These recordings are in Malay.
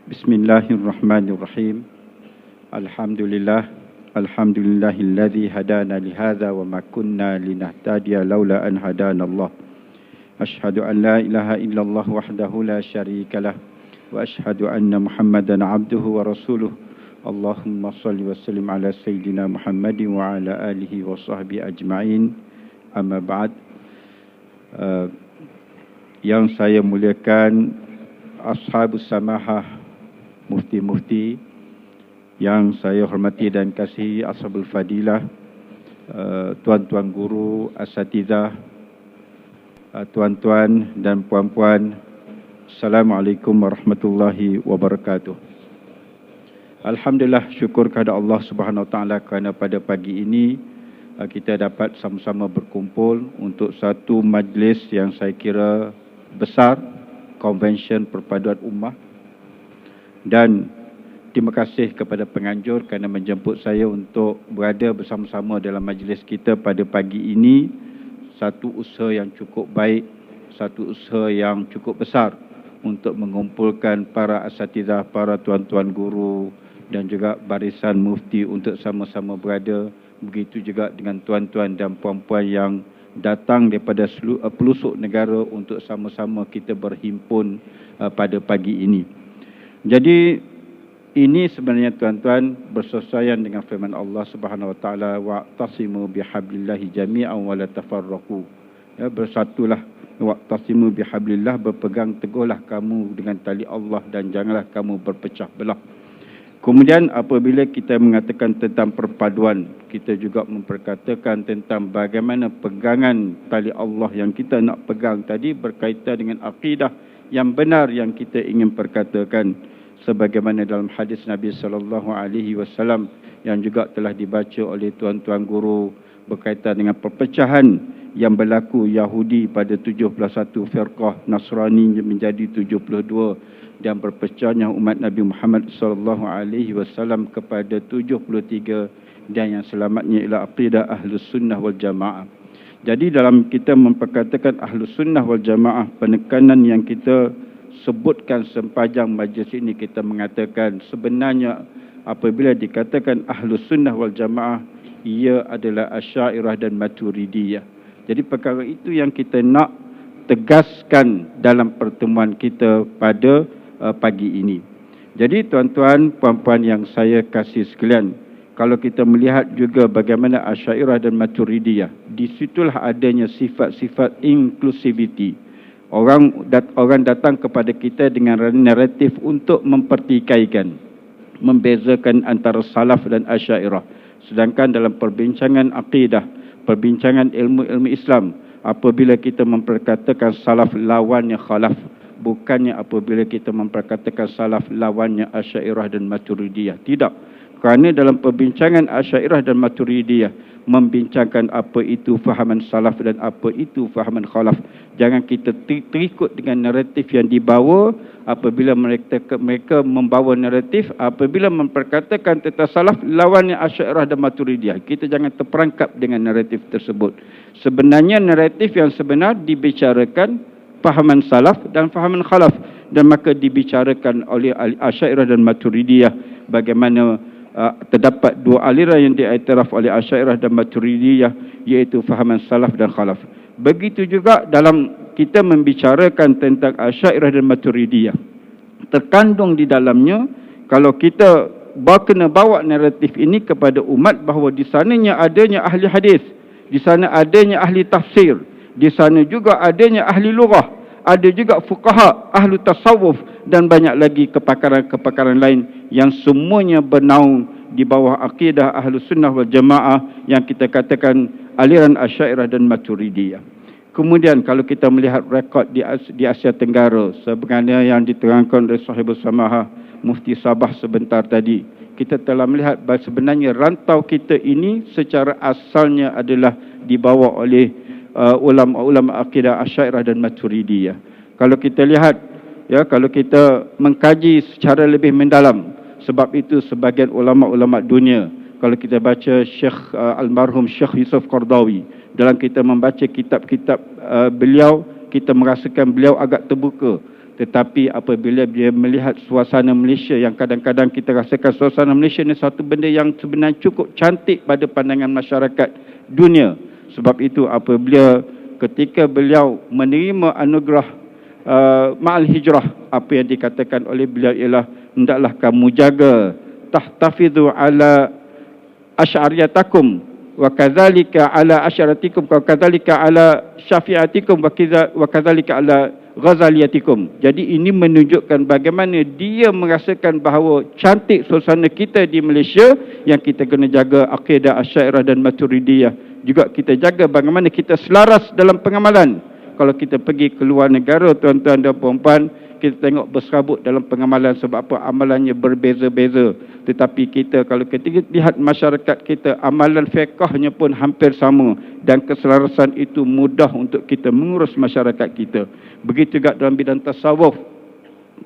Bismillahirrahmanirrahim. Alhamdulillah. Alhamdulillahilladzi hadana lihadza wa ma kunna linahtadiya laula an hadana Allah. Asyhadu an la ilaha illallah wahdahu la syarikalah wa asyhadu anna Muhammadan abduhu wa rasuluh. Allahumma shalli wa sallim ala sayyidina Muhammadin wa ala alihi wa sahbihi ajma'in. Amma ba'd. Yang saya muliakan ashabus samahah, mufti-mufti, yang saya hormati dan kasihi ashabul fadilah, tuan-tuan guru, asatidzah, tuan-tuan dan puan-puan, Assalamualaikum warahmatullahi wabarakatuh. Alhamdulillah, syukur kepada Allah Subhanahu Wa Taala kerana pada pagi ini kita dapat sama-sama berkumpul untuk satu majlis yang saya kira besar, Konvensyen Perpaduan Ummah. Dan terima kasih kepada penganjur kerana menjemput saya untuk berada bersama-sama dalam majlis kita pada pagi ini. Satu usaha yang cukup baik, satu usaha yang cukup besar untuk mengumpulkan para asatidzah, para tuan-tuan guru dan juga barisan mufti untuk sama-sama berada. Begitu juga dengan tuan-tuan dan puan-puan yang datang daripada pelosok negara untuk sama-sama kita berhimpun pada pagi ini. Jadi ini sebenarnya tuan-tuan bersesuaian dengan firman Allah Subhanahu Wa Taala, wa'tasimu bihablillahi jami'an wa la tafarraqu. Ya, bersatulah, wa'tasimu bihablillah, berpegang teguhlah kamu dengan tali Allah dan janganlah kamu berpecah belah. Kemudian apabila kita mengatakan tentang perpaduan, kita juga memperkatakan tentang bagaimana pegangan tali Allah yang kita nak pegang tadi berkaitan dengan akidah yang benar yang kita ingin perkatakan. Sebagaimana dalam hadis Nabi sallallahu alaihi wasallam yang juga telah dibaca oleh tuan-tuan guru berkaitan dengan perpecahan yang berlaku Yahudi pada 71 firqah, Nasrani menjadi 72 dan berpecahnya umat Nabi Muhammad sallallahu alaihi wasallam kepada 73 dan yang selamatnya ialah aqidah Ahlus Sunnah wal Jamaah. Jadi dalam kita memperkatakan Ahlus Sunnah wal Jamaah, penekanan yang kita sebutkan sepanjang majlis ini, kita mengatakan sebenarnya apabila dikatakan Ahlus Sunnah wal Jamaah, ia adalah Asy'ariyah dan Maturidiyah. Jadi perkara itu yang kita nak tegaskan dalam pertemuan kita pada pagi ini. Jadi tuan-tuan, puan-puan yang saya kasih sekalian, kalau kita melihat juga bagaimana Asy'ariyah dan Maturidiyah, di situlah adanya sifat-sifat inclusivity. Orang datang kepada kita dengan naratif untuk mempertikaikan, membezakan antara salaf dan Asy'ariyah. Sedangkan dalam perbincangan akidah, perbincangan ilmu-ilmu Islam, apabila kita memperkatakan salaf lawannya khalaf, bukannya apabila kita memperkatakan salaf lawannya Asy'ariyah dan Maturidiyah. Tidak. Kerana dalam perbincangan Asy'ariyah dan Maturidiyah membincangkan apa itu fahaman salaf dan apa itu fahaman khalaf. Jangan kita terikut dengan naratif yang dibawa apabila mereka membawa naratif apabila memperkatakan tentang salaf lawannya Asy'ariyah dan Maturidiyah. Kita jangan terperangkap dengan naratif tersebut. Sebenarnya naratif yang sebenar dibicarakan fahaman salaf dan fahaman khalaf, dan maka dibicarakan oleh Asy'ariyah dan Maturidiyah bagaimana terdapat dua aliran yang diiktiraf oleh Asy'ariyah dan Maturidiyah, iaitu fahaman salaf dan khalaf. Begitu juga dalam kita membicarakan tentang Asy'ariyah dan Maturidiyah, terkandung di dalamnya kalau kita kena bawa naratif ini kepada umat bahawa di sananya adanya ahli hadis, di sana adanya ahli tafsir, di sana juga adanya ahli lughah, ada juga fuqaha, ahli tasawuf dan banyak lagi kepakaran-kepakaran lain yang semuanya bernaung di bawah akidah Ahlus Sunnah wal Jamaah yang kita katakan aliran Asy'ariyah dan Maturidiyah. Kemudian kalau kita melihat rekod di Asia Tenggara, sebagaimana yang diterangkan oleh Sahibus Samahah Mufti Sabah sebentar tadi, kita telah melihat bahawa sebenarnya rantau kita ini secara asalnya adalah dibawa oleh ulama-ulama akidah Asy'ariyah dan Maturidiyah. Kalau kita lihat, ya, kalau kita mengkaji secara lebih mendalam, sebab itu sebagian ulama-ulama dunia, kalau kita baca Syekh almarhum Syekh Yusuf Qardawi, dalam kita membaca kitab-kitab beliau, kita merasakan beliau agak terbuka Tetapi apabila dia melihat suasana Malaysia yang kadang-kadang kita rasakan suasana Malaysia ni satu benda yang sebenarnya cukup cantik pada pandangan masyarakat dunia. Sebab itu apabila ketika beliau menerima anugerah Ma'al Hijrah, apa yang dikatakan oleh beliau ialah hendaklah kamu jaga tahtafidhu ala asy'ariyatakum wa kadzalika ala asy'aratikum wa kadzalika ala syafi'atikum wa kadzalika ala ghazaliyatikum. Jadi ini menunjukkan bagaimana dia merasakan bahawa cantik suasana kita di Malaysia, yang kita kena jaga akidah Asy'ariyah dan Maturidiyah. Juga kita jaga bagaimana kita selaras dalam pengamalan. Kalau kita pergi ke luar negara, tuan-tuan dan puan-puan, kita tengok berserabut dalam pengamalan sebab apa? Amalannya berbeza-beza. Tetapi kita kalau kita lihat masyarakat kita, amalan fiqhnya pun hampir sama, dan keselarasan itu mudah untuk kita mengurus masyarakat kita. Begitu juga dalam bidang tasawuf.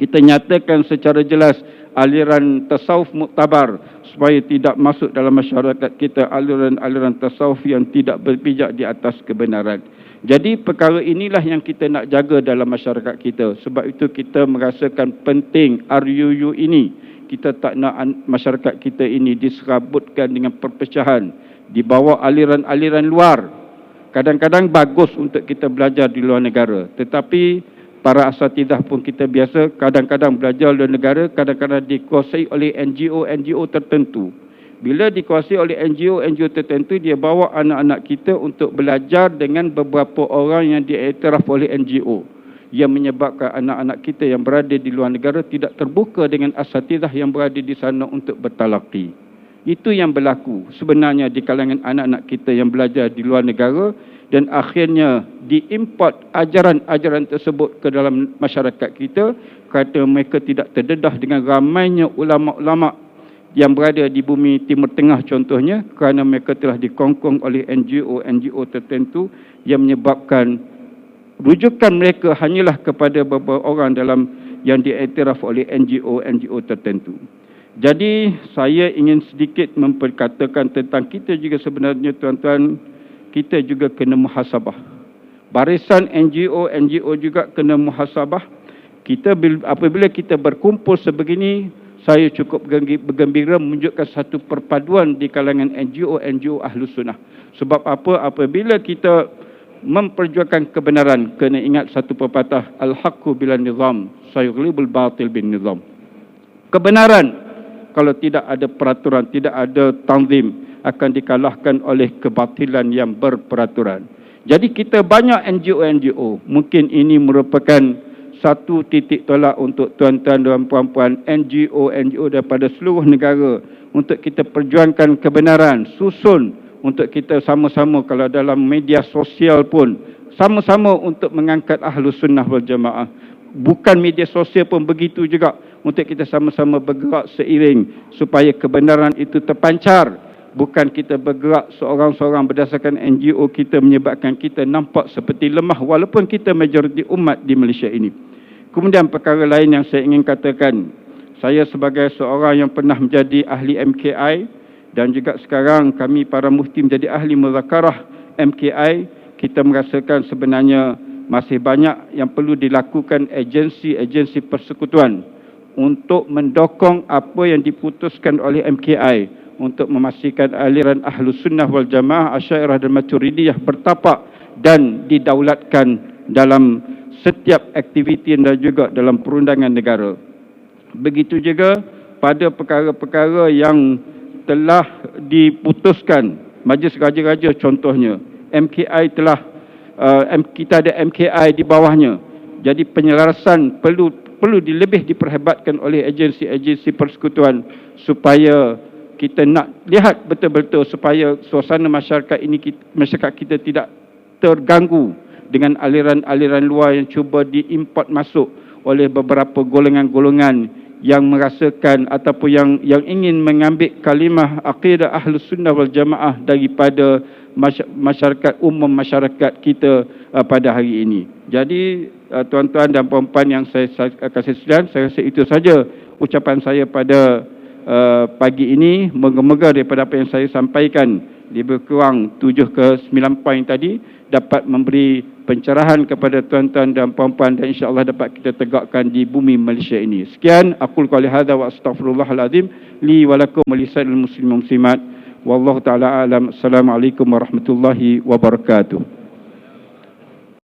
Kita nyatakan secara jelas aliran tasawuf muktabar supaya tidak masuk dalam masyarakat kita aliran-aliran tasawuf yang tidak berpijak di atas kebenaran. Jadi perkara inilah yang kita nak jaga dalam masyarakat kita. Sebab itu kita merasakan penting RUU ini. Kita tak nak masyarakat kita ini diserabutkan dengan perpecahan, dibawa aliran-aliran luar. Kadang-kadang bagus untuk kita belajar di luar negara. Tetapi para asatidah pun kita biasa kadang-kadang belajar luar negara, kadang-kadang dikuasai oleh NGO tertentu. Bila dikuasai oleh NGO tertentu, dia bawa anak-anak kita untuk belajar dengan beberapa orang yang diiktiraf oleh NGO, yang menyebabkan anak-anak kita yang berada di luar negara tidak terbuka dengan asatidah yang berada di sana untuk bertalaqi. Itu yang berlaku sebenarnya di kalangan anak-anak kita yang belajar di luar negara, dan akhirnya diimport ajaran-ajaran tersebut ke dalam masyarakat kita kerana mereka tidak terdedah dengan ramainya ulama'-ulama' yang berada di bumi Timur Tengah contohnya, kerana mereka telah dikongkong oleh NGO tertentu yang menyebabkan rujukan mereka hanyalah kepada beberapa orang dalam yang diiktiraf oleh NGO tertentu. Jadi saya ingin sedikit memperkatakan tentang kita juga sebenarnya, tuan-tuan, kita juga kena muhasabah. Barisan NGO juga kena muhasabah. Apabila kita berkumpul sebegini, saya cukup bergembira menunjukkan satu perpaduan di kalangan NGO Ahlus Sunnah. Sebab apa? Apabila kita memperjuangkan kebenaran, kena ingat satu pepatah, al-haqqu bila nizam sayughlibul batil bin nizam. Kebenaran kalau tidak ada peraturan, tidak ada tanzim, akan dikalahkan oleh kebatilan yang berperaturan. Jadi kita banyak NGO. Mungkin ini merupakan satu titik tolak untuk tuan-tuan dan puan-puan NGO daripada seluruh negara untuk kita perjuangkan kebenaran, susun untuk kita sama-sama, kalau dalam media sosial pun sama-sama untuk mengangkat Ahlus Sunnah wal Jamaah. Bukan media sosial pun begitu juga, untuk kita sama-sama bergerak seiring supaya kebenaran itu terpancar. Bukan kita bergerak seorang-seorang berdasarkan NGO kita menyebabkan kita nampak seperti lemah walaupun kita majoriti umat di Malaysia ini. Kemudian perkara lain yang saya ingin katakan, saya sebagai seorang yang pernah menjadi ahli MKI dan juga sekarang kami para mufti menjadi ahli muzakarah MKI, kita merasakan sebenarnya masih banyak yang perlu dilakukan agensi persekutuan untuk mendokong apa yang diputuskan oleh MKI untuk memastikan aliran Ahlus Sunnah wal Jamaah, Asy'ariyah dan Maturidiyah bertapak dan didaulatkan dalam setiap aktiviti dan juga dalam perundangan negara. Begitu juga pada perkara-perkara yang telah diputuskan Majlis Raja-Raja contohnya, MKI telah kita ada MKI di bawahnya. Jadi penyelarasan perlu lebih diperhebatkan oleh agensi persekutuan supaya kita nak lihat betul-betul supaya suasana masyarakat kita tidak terganggu dengan aliran-aliran luar yang cuba diimport masuk oleh beberapa golongan-golongan yang merasakan ataupun yang ingin mengambil kalimah akidah Ahlus Sunnah wal Jamaah daripada masyarakat umum masyarakat kita pada hari ini. Jadi tuan-tuan dan puan-puan yang saya kasih sekalian, saya rasa itu saja ucapan saya pada pagi ini. Moga-moga daripada apa yang saya sampaikan lebih kurang 7 ke 9 poin tadi dapat memberi pencerahan kepada tuan-tuan dan puan-puan dan insya-Allah dapat kita tegakkan di bumi Malaysia ini. Sekian, aqul qouli hadza wa astaghfirullahalazim li wa lakum wa lisa'il muslimin muslimat. Wallahu taala alam. Assalamualaikum warahmatullahi wabarakatuh.